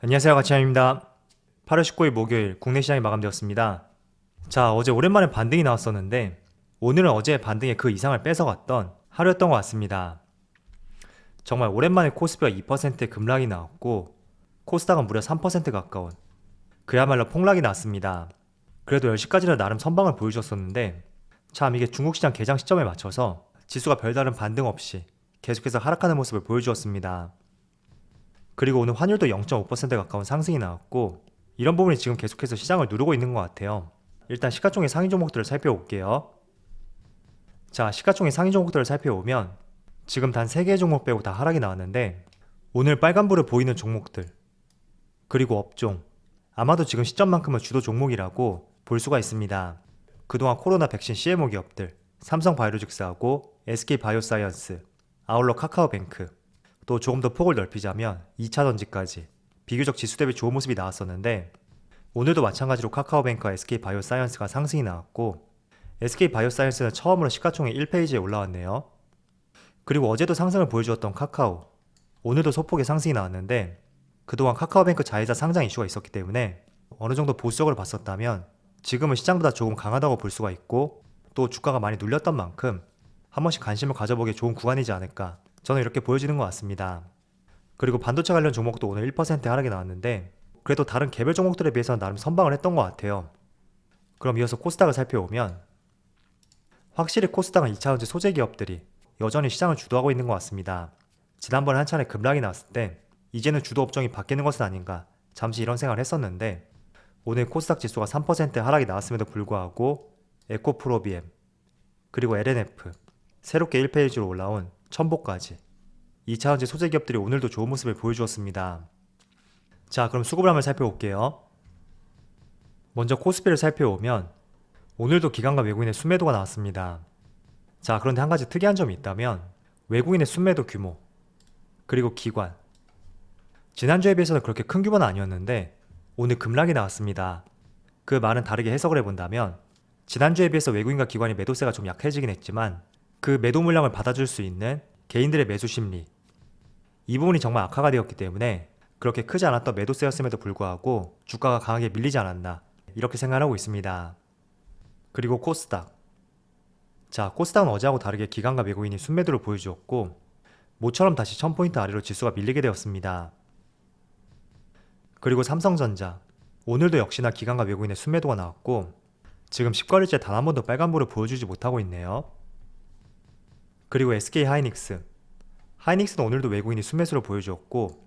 안녕하세요, 가치남입니다. 8월 19일 목요일 국내 시장이 마감되었습니다. 자, 어제 오랜만에 반등이 나왔었는데 오늘은 어제 반등의 그 이상을 뺏어갔던 하루였던 것 같습니다. 정말 오랜만에 코스피가 2%의 급락이 나왔고 코스닥은 무려 3% 가까운 그야말로 폭락이 났습니다. 그래도 10시까지는 나름 선방을 보여주셨었는데 참 이게 중국 시장 개장 시점에 맞춰서 지수가 별다른 반등 없이 계속해서 하락하는 모습을 보여주었습니다. 그리고 오늘 환율도 0.5% 가까운 상승이 나왔고 이런 부분이 지금 계속해서 시장을 누르고 있는 것 같아요. 일단 시가총액 상위 종목들을 살펴볼게요. 자, 시가총액 상위 종목들을 살펴보면 지금 단 3개의 종목 빼고 다 하락이 나왔는데 오늘 빨간불을 보이는 종목들 그리고 업종 아마도 지금 시점만큼은 주도 종목이라고 볼 수가 있습니다. 그동안 코로나 백신 CMO 기업들 삼성바이오로직스하고 SK바이오사이언스, 아울러 카카오뱅크 또 조금 더 폭을 넓히자면 2차전지까지 비교적 지수 대비 좋은 모습이 나왔었는데 오늘도 마찬가지로 카카오뱅크와 SK바이오사이언스가 상승이 나왔고 SK바이오사이언스는 처음으로 시가총액 1페이지에 올라왔네요. 그리고 어제도 상승을 보여주었던 카카오 오늘도 소폭의 상승이 나왔는데 그동안 카카오뱅크 자회사 상장 이슈가 있었기 때문에 어느 정도 보수적으로 봤었다면 지금은 시장보다 조금 강하다고 볼 수가 있고 또 주가가 많이 눌렸던 만큼 한 번씩 관심을 가져보기에 좋은 구간이지 않을까 저는 이렇게 보여지는 것 같습니다. 그리고 반도체 관련 종목도 오늘 1% 하락이 나왔는데 그래도 다른 개별 종목들에 비해서는 나름 선방을 했던 것 같아요. 그럼 이어서 코스닥을 살펴보면 확실히 코스닥은 2차전지 소재 기업들이 여전히 시장을 주도하고 있는 것 같습니다. 지난번에 한 차례 급락이 나왔을 때 이제는 주도 업종이 바뀌는 것은 아닌가 잠시 이런 생각을 했었는데 오늘 코스닥 지수가 3% 하락이 나왔음에도 불구하고 에코프로비엠 그리고 LNF 새롭게 1페이지로 올라온 첨보까지 2차전지 소재 기업들이 오늘도 좋은 모습을 보여주었습니다. 자, 그럼 수급을 한번 살펴볼게요. 먼저 코스피를 살펴보면 오늘도 기관과 외국인의 순매도가 나왔습니다. 자, 그런데 한 가지 특이한 점이 있다면 외국인의 순매도 규모 그리고 기관 지난주에 비해서는 그렇게 큰 규모는 아니었는데 오늘 급락이 나왔습니다. 그 말은 다르게 해석을 해본다면 지난주에 비해서 외국인과 기관의 매도세가 좀 약해지긴 했지만 그 매도 물량을 받아줄 수 있는 개인들의 매수 심리 이 부분이 정말 악화가 되었기 때문에 그렇게 크지 않았던 매도세였음에도 불구하고 주가가 강하게 밀리지 않았나 이렇게 생각하고 있습니다. 그리고 코스닥 자, 코스닥은 어제하고 다르게 기관과 외국인이 순매도를 보여주었고 모처럼 다시 1000포인트 아래로 지수가 밀리게 되었습니다. 그리고 삼성전자 오늘도 역시나 기관과 외국인의 순매도가 나왔고 지금 10거래일째 단 한 번도 빨간불을 보여주지 못하고 있네요. 그리고 SK하이닉스 하이닉스는 오늘도 외국인이 순매수를 보여주었고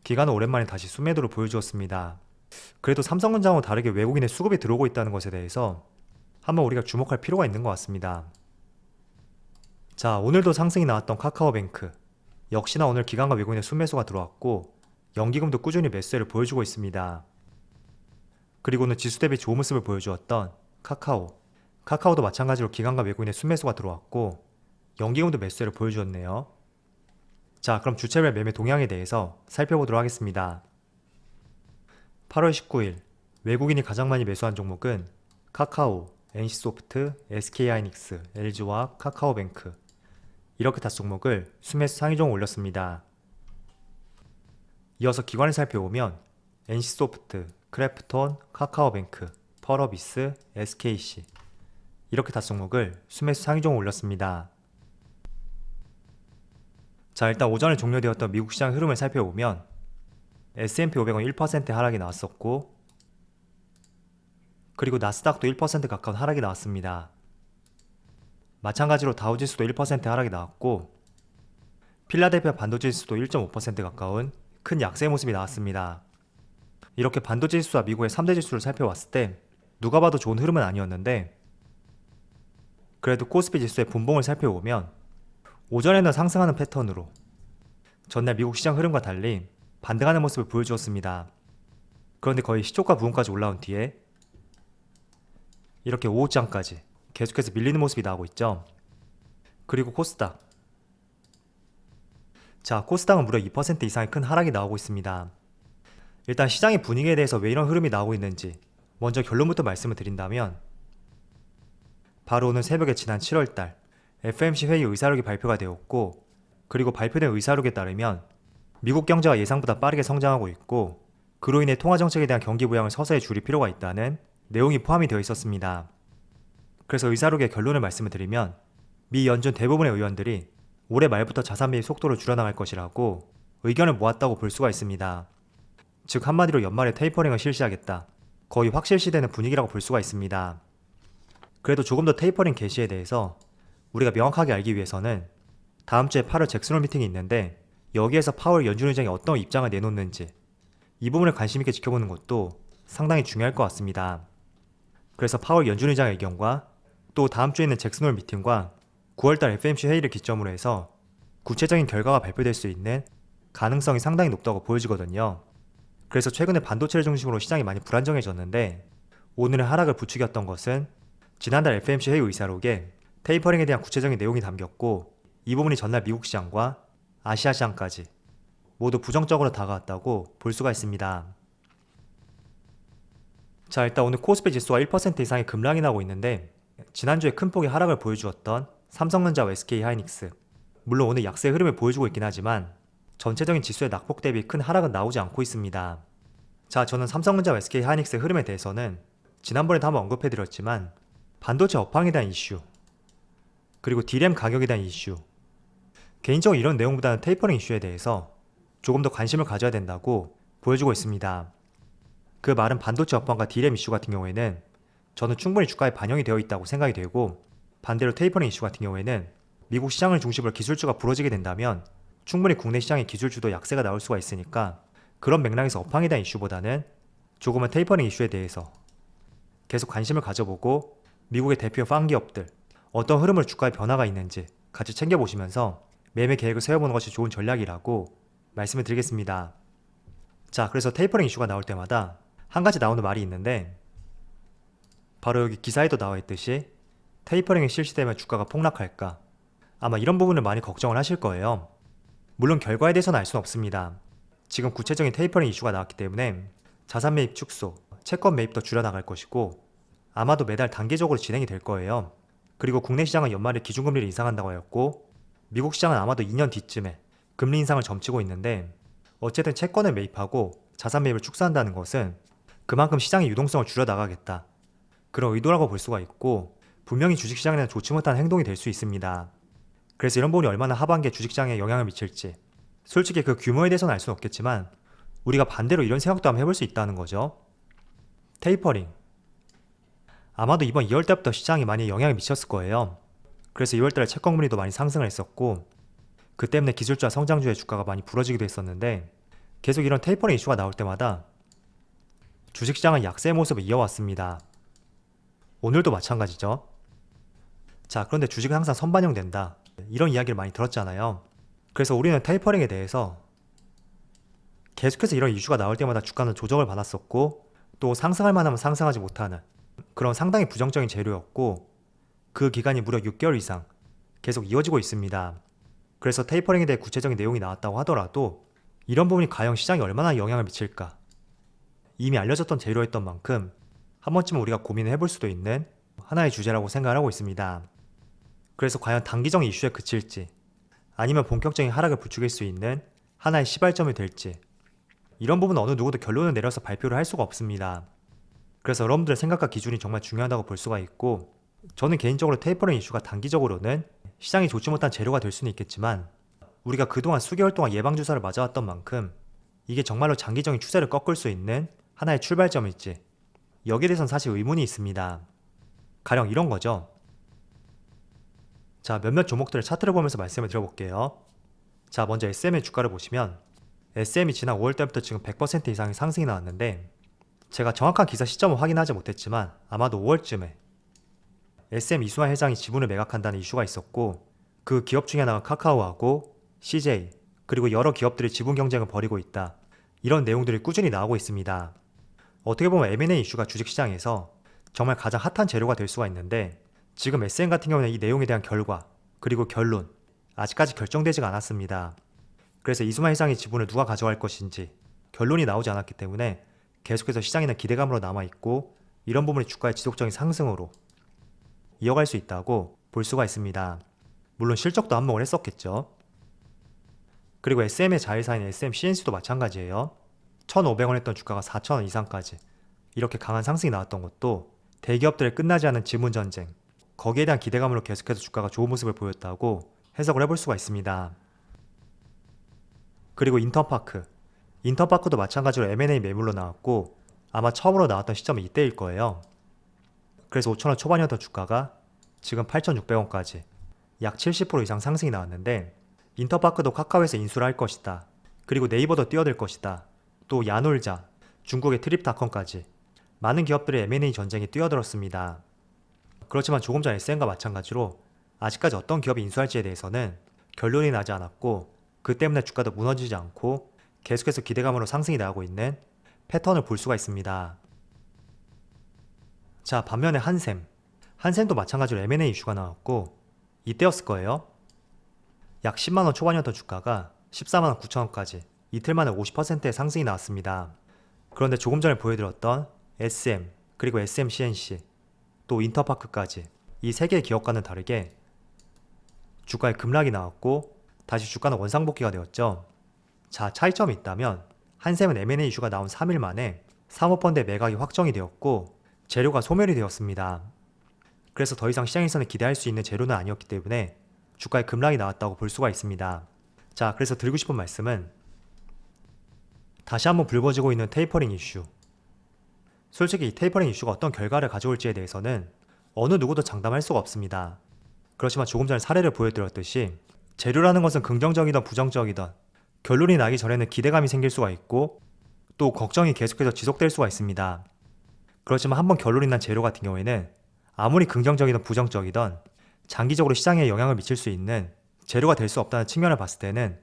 기관은 오랜만에 다시 순매도를 보여주었습니다. 그래도 삼성전자와 다르게 외국인의 수급이 들어오고 있다는 것에 대해서 한번 우리가 주목할 필요가 있는 것 같습니다. 자, 오늘도 상승이 나왔던 카카오뱅크 역시나 오늘 기관과 외국인의 순매수가 들어왔고 연기금도 꾸준히 매수세를 보여주고 있습니다. 그리고는 지수 대비 좋은 모습을 보여주었던 카카오도 마찬가지로 기관과 외국인의 순매수가 들어왔고 연기금도 매수세를 보여주었네요. 자, 그럼 주체별 매매 동향에 대해서 살펴보도록 하겠습니다. 8월 19일 외국인이 가장 많이 매수한 종목은 카카오, NC소프트, SK하이닉스, LG화학, 카카오뱅크 이렇게 5종목을 순매수 상위 종목 올렸습니다. 이어서 기관을 살펴보면 NC소프트, 크래프톤, 카카오뱅크, 펄어비스, SKC 이렇게 5종목을 순매수 상위 종목 올렸습니다. 자, 일단 오전에 종료되었던 미국 시장 흐름을 살펴보면 S&P 500은 1% 하락이 나왔었고 그리고 나스닥도 1% 가까운 하락이 나왔습니다. 마찬가지로 다우지수도 1% 하락이 나왔고 필라델피아 반도체지수도 1.5% 가까운 큰 약세 모습이 나왔습니다. 이렇게 반도체지수와 미국의 3대 지수를 살펴봤을 때 누가 봐도 좋은 흐름은 아니었는데 그래도 코스피 지수의 분봉을 살펴보면 오전에는 상승하는 패턴으로 전날 미국 시장 흐름과 달리 반등하는 모습을 보여주었습니다. 그런데 거의 시초가 부근까지 올라온 뒤에 이렇게 오후장까지 계속해서 밀리는 모습이 나오고 있죠. 그리고 코스닥 자, 코스닥은 무려 2% 이상의 큰 하락이 나오고 있습니다. 일단 시장의 분위기에 대해서 왜 이런 흐름이 나오고 있는지 먼저 결론부터 말씀을 드린다면 바로 오늘 새벽에 지난 7월달 FOMC 회의 의사록이 발표가 되었고 그리고 발표된 의사록에 따르면 미국 경제가 예상보다 빠르게 성장하고 있고 그로 인해 통화정책에 대한 경기 부양을 서서히 줄일 필요가 있다는 내용이 포함이 되어 있었습니다. 그래서 의사록의 결론을 말씀을 드리면 미 연준 대부분의 의원들이 올해 말부터 자산 매입 속도를 줄여나갈 것이라고 의견을 모았다고 볼 수가 있습니다. 즉 한마디로 연말에 테이퍼링을 실시하겠다. 거의 확실시되는 분위기라고 볼 수가 있습니다. 그래도 조금 더 테이퍼링 개시에 대해서 우리가 명확하게 알기 위해서는 다음 주에 8월 잭슨홀 미팅이 있는데 여기에서 파월 연준 의장이 어떤 입장을 내놓는지 이 부분을 관심 있게 지켜보는 것도 상당히 중요할 것 같습니다. 그래서 파월 연준 의장의 의견과 또 다음 주에 있는 잭슨홀 미팅과 9월달 FOMC 회의를 기점으로 해서 구체적인 결과가 발표될 수 있는 가능성이 상당히 높다고 보여지거든요. 그래서 최근에 반도체를 중심으로 시장이 많이 불안정해졌는데 오늘의 하락을 부추겼던 것은 지난달 FOMC 회의 의사록에 테이퍼링에 대한 구체적인 내용이 담겼고 이 부분이 전날 미국 시장과 아시아 시장까지 모두 부정적으로 다가왔다고 볼 수가 있습니다. 자, 일단 오늘 코스피 지수가 1% 이상의 급락이 나고 있는데 지난주에 큰 폭의 하락을 보여주었던 삼성전자와 SK하이닉스, 물론 오늘 약세의 흐름을 보여주고 있긴 하지만 전체적인 지수의 낙폭 대비 큰 하락은 나오지 않고 있습니다. 자, 저는 삼성전자와 SK하이닉스의 흐름에 대해서는 지난번에도 한번 언급해드렸지만 반도체 업황에 대한 이슈, 그리고 D램 가격에 대한 이슈, 개인적으로 이런 내용보다는 테이퍼링 이슈에 대해서 조금 더 관심을 가져야 된다고 보여주고 있습니다. 그 말은 반도체 업황과 D램 이슈 같은 경우에는 저는 충분히 주가에 반영이 되어 있다고 생각이 되고, 반대로 테이퍼링 이슈 같은 경우에는 미국 시장을 중심으로 기술주가 부러지게 된다면 충분히 국내 시장의 기술주도 약세가 나올 수가 있으니까 그런 맥락에서 업황에 대한 이슈보다는 조금은 테이퍼링 이슈에 대해서 계속 관심을 가져보고 미국의 대표 팡 기업들 어떤 흐름으로 주가의 변화가 있는지 같이 챙겨보시면서 매매 계획을 세워보는 것이 좋은 전략이라고 말씀을 드리겠습니다. 자, 그래서 테이퍼링 이슈가 나올 때마다 한 가지 나오는 말이 있는데 바로 여기 기사에도 나와 있듯이 테이퍼링이 실시되면 주가가 폭락할까? 아마 이런 부분을 많이 걱정을 하실 거예요. 물론 결과에 대해서는 알 수는 없습니다. 지금 구체적인 테이퍼링 이슈가 나왔기 때문에 자산 매입 축소, 채권 매입도 줄여나갈 것이고 아마도 매달 단계적으로 진행이 될 거예요. 그리고 국내 시장은 연말에 기준금리를 인상한다고 하였고 미국 시장은 아마도 2년 뒤쯤에 금리 인상을 점치고 있는데 어쨌든 채권을 매입하고 자산 매입을 축소한다는 것은 그만큼 시장의 유동성을 줄여나가겠다. 그런 의도라고 볼 수가 있고 분명히 주식시장에는 좋지 못한 행동이 될 수 있습니다. 그래서 이런 부분이 얼마나 하반기에 주식시장에 영향을 미칠지 솔직히 그 규모에 대해서는 알 수는 없겠지만 우리가 반대로 이런 생각도 한번 해볼 수 있다는 거죠. 테이퍼링 아마도 이번 2월달부터 시장이 많이 영향을 미쳤을 거예요. 그래서 2월달에 채권금리도 많이 상승을 했었고 그 때문에 기술주와 성장주의 주가가 많이 부러지기도 했었는데 계속 이런 테이퍼링 이슈가 나올 때마다 주식시장은 약세의 모습을 이어왔습니다. 오늘도 마찬가지죠. 자, 그런데 주식은 항상 선반영된다. 이런 이야기를 많이 들었잖아요. 그래서 우리는 테이퍼링에 대해서 계속해서 이런 이슈가 나올 때마다 주가는 조정을 받았었고 또 상승할 만하면 상승하지 못하는 그런 상당히 부정적인 재료였고 그 기간이 무려 6개월 이상 계속 이어지고 있습니다. 그래서 테이퍼링에 대해 구체적인 내용이 나왔다고 하더라도 이런 부분이 과연 시장에 얼마나 영향을 미칠까? 이미 알려졌던 재료였던 만큼 한 번쯤은 우리가 고민을 해볼 수도 있는 하나의 주제라고 생각을 하고 있습니다. 그래서 과연 단기적인 이슈에 그칠지 아니면 본격적인 하락을 부추길 수 있는 하나의 시발점이 될지 이런 부분은 어느 누구도 결론을 내려서 발표를 할 수가 없습니다. 그래서 여러분들의 생각과 기준이 정말 중요하다고 볼 수가 있고 저는 개인적으로 테이퍼링 이슈가 단기적으로는 시장이 좋지 못한 재료가 될 수는 있겠지만 우리가 그동안 수개월 동안 예방주사를 맞아왔던 만큼 이게 정말로 장기적인 추세를 꺾을 수 있는 하나의 출발점일지 여기에 대해서는 사실 의문이 있습니다. 가령 이런 거죠. 자, 몇몇 종목들의 차트를 보면서 말씀을 드려볼게요. 자, 먼저 SM의 주가를 보시면 SM이 지난 5월달부터 지금 100% 이상의 상승이 나왔는데 제가 정확한 기사 시점은 확인하지 못했지만 아마도 5월쯤에 SM 이수만 회장이 지분을 매각한다는 이슈가 있었고 그 기업 중에 하나가 카카오하고 CJ 그리고 여러 기업들이 지분 경쟁을 벌이고 있다. 이런 내용들이 꾸준히 나오고 있습니다. 어떻게 보면 M&A 이슈가 주식시장에서 정말 가장 핫한 재료가 될 수가 있는데 지금 SM 같은 경우는 이 내용에 대한 결과 그리고 결론 아직까지 결정되지가 않았습니다. 그래서 이수만 회장의 지분을 누가 가져갈 것인지 결론이 나오지 않았기 때문에 계속해서 시장에는 기대감으로 남아있고 이런 부분이 주가의 지속적인 상승으로 이어갈 수 있다고 볼 수가 있습니다. 물론 실적도 한몫을 했었겠죠. 그리고 SM의 자회사인 SM CNC도 마찬가지예요. 1,500원 했던 주가가 4,000원 이상까지 이렇게 강한 상승이 나왔던 것도 대기업들의 끝나지 않은 지분 전쟁, 거기에 대한 기대감으로 계속해서 주가가 좋은 모습을 보였다고 해석을 해볼 수가 있습니다. 그리고 인터파크도 마찬가지로 M&A 매물로 나왔고 아마 처음으로 나왔던 시점이 이때일 거예요. 그래서 5,000원 초반이었던 주가가 지금 8,600원까지 약 70% 이상 상승이 나왔는데, 인터파크도 카카오에서 인수를 할 것이다. 그리고 네이버도 뛰어들 것이다. 또 야놀자, 중국의 트립닷컴까지 많은 기업들의 M&A 전쟁이 뛰어들었습니다. 그렇지만 조금 전 SM과 마찬가지로 아직까지 어떤 기업이 인수할지에 대해서는 결론이 나지 않았고, 그 때문에 주가도 무너지지 않고 계속해서 기대감으로 상승이 나오고 있는 패턴을 볼 수가 있습니다. 자, 반면에 한샘도 마찬가지로 M&A 이슈가 나왔고 이때였을 거예요. 약 10만원 초반이었던 주가가 14만원 9천원까지 이틀 만에 50%의 상승이 나왔습니다. 그런데 조금 전에 보여드렸던 SM, 그리고 SMCNC, 또 인터파크까지 이 세 개의 기업과는 다르게 주가에 급락이 나왔고 다시 주가는 원상복귀가 되었죠. 자, 차이점이 있다면 한샘은 M&A 이슈가 나온 3일 만에 사모펀드의 매각이 확정이 되었고 재료가 소멸이 되었습니다. 그래서 더 이상 시장에서는 기대할 수 있는 재료는 아니었기 때문에 주가에 급락이 나왔다고 볼 수가 있습니다. 자, 그래서 드리고 싶은 말씀은 다시 한번 불거지고 있는 테이퍼링 이슈. 솔직히 이 테이퍼링 이슈가 어떤 결과를 가져올지에 대해서는 어느 누구도 장담할 수가 없습니다. 그렇지만 조금 전에 사례를 보여드렸듯이 재료라는 것은 긍정적이든 부정적이든 결론이 나기 전에는 기대감이 생길 수가 있고 또 걱정이 계속해서 지속될 수가 있습니다. 그렇지만 한번 결론이 난 재료 같은 경우에는 아무리 긍정적이든 부정적이든 장기적으로 시장에 영향을 미칠 수 있는 재료가 될 수 없다는 측면을 봤을 때는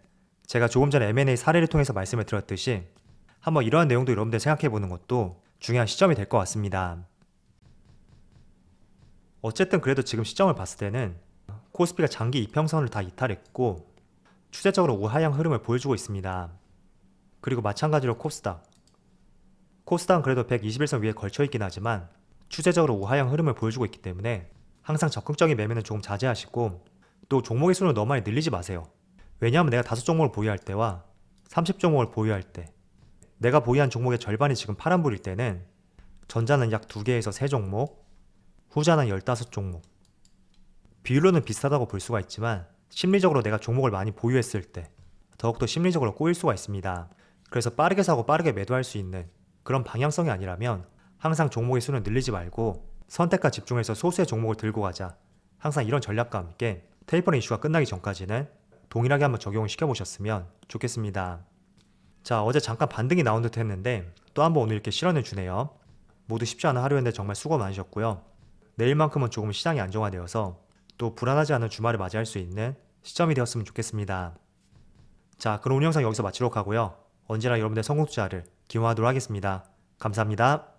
제가 조금 전에 M&A 사례를 통해서 말씀을 드렸듯이 한번 이러한 내용도 여러분들 생각해 보는 것도 중요한 시점이 될 것 같습니다. 어쨌든 그래도 지금 시점을 봤을 때는 코스피가 장기 이평선을 다 이탈했고 추세적으로 우하향 흐름을 보여주고 있습니다. 그리고 마찬가지로 코스닥은 그래도 121선 위에 걸쳐있긴 하지만 추세적으로 우하향 흐름을 보여주고 있기 때문에 항상 적극적인 매매는 조금 자제하시고 또 종목의 수를 너무 많이 늘리지 마세요. 왜냐하면 내가 5종목을 보유할 때와 30종목을 보유할 때 내가 보유한 종목의 절반이 지금 파란불일 때는 전자는 약 2개에서 3종목, 후자는 15종목. 비율로는 비슷하다고 볼 수가 있지만 심리적으로 내가 종목을 많이 보유했을 때 더욱더 심리적으로 꼬일 수가 있습니다. 그래서 빠르게 사고 빠르게 매도할 수 있는 그런 방향성이 아니라면 항상 종목의 수는 늘리지 말고 선택과 집중해서 소수의 종목을 들고 가자. 항상 이런 전략과 함께 테이퍼링 이슈가 끝나기 전까지는 동일하게 한번 적용을 시켜보셨으면 좋겠습니다. 자, 어제 잠깐 반등이 나온 듯 했는데 또 한번 오늘 이렇게 실현해 주네요. 모두 쉽지 않은 하루였는데 정말 수고 많으셨고요. 내일만큼은 조금 시장이 안정화되어서 또 불안하지 않은 주말을 맞이할 수 있는 시점이 되었으면 좋겠습니다. 자, 그럼 오늘 영상 여기서 마치도록 하고요. 언제나 여러분의 성공 투자를 기원하도록 하겠습니다. 감사합니다.